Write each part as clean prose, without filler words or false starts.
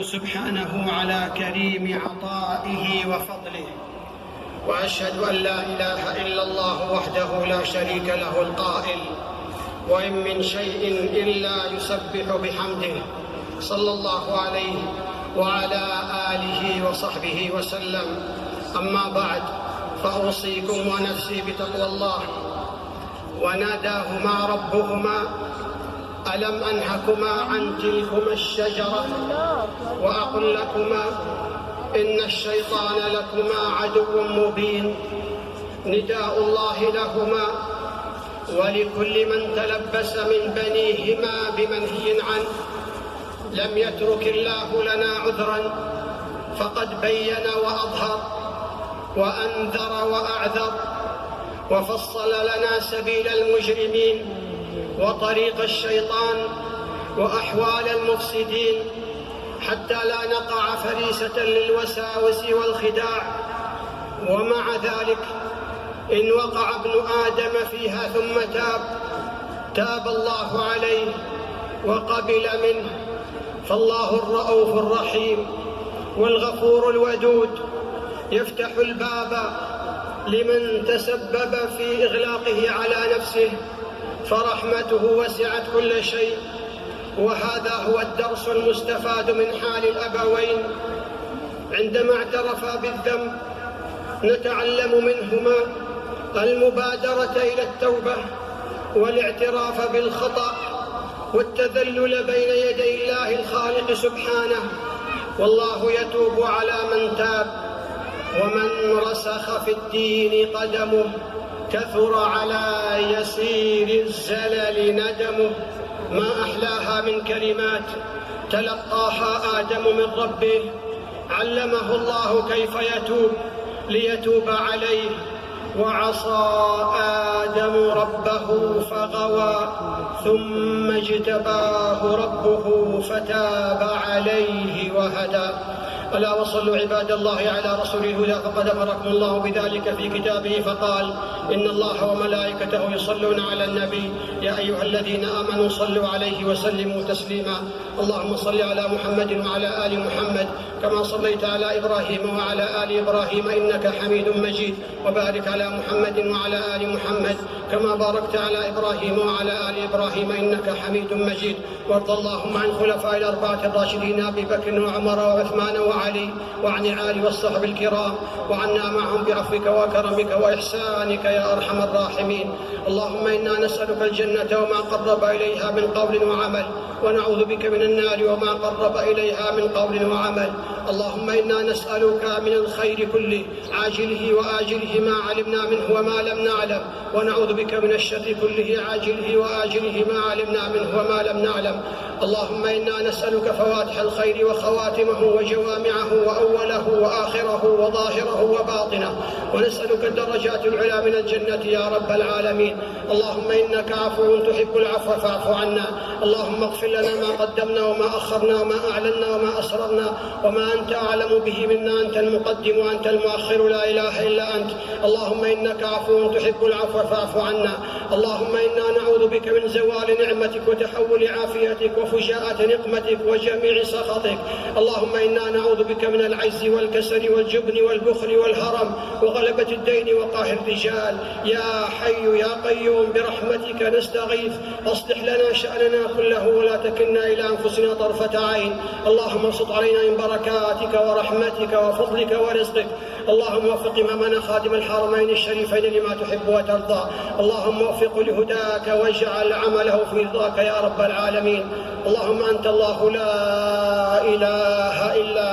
سبحانه على كريم عطائه وفضله، وأشهد أن لا إله إلا الله وحده لا شريك له القائل: وإن من شيء إلا يسبح بحمده، صلى الله عليه وعلى آله وصحبه وسلم. أما بعد، فأوصيكم ونفسي بتقوى الله. وناداهما ربهما: ألم أنهكما عن تلكما الشجرة وأقل لكما إن الشيطان لكما عدو مبين. نداء الله لهما ولكل من تلبس من بنيهما بمنهي عنه. لم يترك الله لنا عذرا، فقد بين وأظهر وأنذر وأعذر، وفصل لنا سبيل المجرمين وطريق الشيطان وأحوال المفسدين، حتى لا نقع فريسة للوساوس والخداع. ومع ذلك إن وقع ابن آدم فيها ثم تاب الله عليه وقبل منه، فالله الرؤوف الرحيم والغفور الودود يفتح الباب لمن تسبب في إغلاقه على نفسه، فرحمته وسعت كل شيء. وهذا هو الدرس المستفاد من حال الأبوين عندما اعترفا بالذنب. نتعلم منهما المبادرة إلى التوبة والاعتراف بالخطأ والتذلل بين يدي الله الخالق سبحانه، والله يتوب على من تاب. ومن رسخ في الدين قدمه كثر على يسير الزلل ندمه. ما أحلاها من كلمات تلقاها آدم من ربه، علمه الله كيف يتوب ليتوب عليه. وعصى آدم ربه فغوى، ثم اجتباه ربه فتاب عليه وهدى. ألا وصلوا عباد الله على رسول الهدى، فقد أمركم الله بذلك في كتابه فقال: إن الله وملائكته يصلون على النبي يا أيها الذين آمنوا صلوا عليه وسلموا تسليما. اللهم صل على محمد وعلى آل محمد كما صليت على إبراهيم وعلى آل إبراهيم إنك حميد مجيد، وبارك على محمد وعلى آل محمد كما باركت على إبراهيم وعلى آل إبراهيم إنك حميد مجيد. وارض اللهم عن خلفاء الأربعة الراشدين أبي بكر وعمر وعثمان وعلي، وعن الآل والصحب الكرام، وعنا معهم بعفوك وكرمك وإحسانك يا أرحم الراحمين. اللهم إنا نسألك الجنة وما قرب إليها من قول وعمل، ونعوذ بك من النار وما قرب إليها من قول وعمل. اللهم إنا نسألك من الخير كله عاجله وآجله ما علمنا منه وما لم نعلم، ونعوذ بك من الشر كله عاجله وآجله ما علمنا منه وما لم نعلم. اللهم إنا نسألك فواتح الخير وخواتمه وجوامعه وأوله وآخره وظاهره وباطنه، ونسألك الدرجات العلى من الجنة يا رب العالمين. اللهم إنك عفو تحب العفو فاعف عنا. اللهم اغفر لنا ما قدمنا وما أخرنا وما أعلنا وما أسررنا وما أنت أعلم به منا. أنت المقدم وأنت المؤخر، لا إله إلا أنت. اللهم إنك عفو تحب العفو فاعف عنا. اللهم إنا نعوذ بك من زوال نعمتك وتحول عافيتك وفجاءة نقمتك وجميع سخطك. اللهم إنا نعوذ بك من العجز والكسل والجبن والبخل والهرم وغلبة الدين وقهر الرجال. يا حي يا قيوم برحمتك نستغيث، أصلح لنا شأننا كله ولا تكلنا إلى أنفسنا طرفة عين. اللهم ابسط علينا من بركاتك ورحمتك وفضلك ورزقك. اللهم وفق إمامنا خادم الحرمين الشريفين لما تحب وترضى. اللهم وفقه لهداك واجعل عمله في رضاك يا رب العالمين. اللهم أنت الله لا إله إلا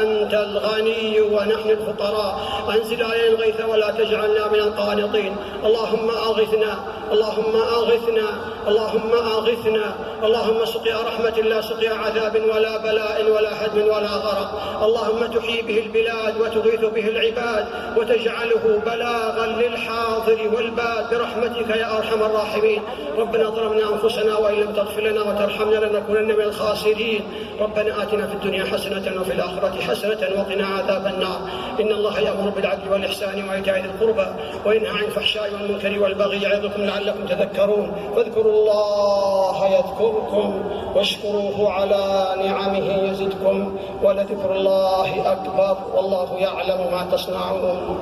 أنت الغني ونحن الفقراء. أنزل علينا الغيث ولا تجعلنا من القانطين. اللهم أغثنا، اللهم أغثنا، اللهم أغثنا. اللهم سقيا رحمة لا سقيا عذاب ولا بلاء ولا هدم ولا غرق. اللهم تحيي به البلاد وتغيث به العباد وتجعله بلاغا للحاضر والباد برحمتك يا أرحم الراحمين. ربنا ظلمنا أنفسنا وإن لم تغفر لنا وترحمنا لنكونن من الخاسرين. ربنا آتنا في الدنيا حسنة وفي الآخرة حسنة وقنا عذاب النار. إن الله يأمر بالعدل والإحسان وإيتاء ذي القربى وينهى عن الفحشاء والمنكر والبغي يعظكم لعلكم لعلكم تذكرون. فاذكروا الله يذكركم واشكروه على نعمه يزدكم ولذكر الله أكبر والله يعلم ما تصنعون.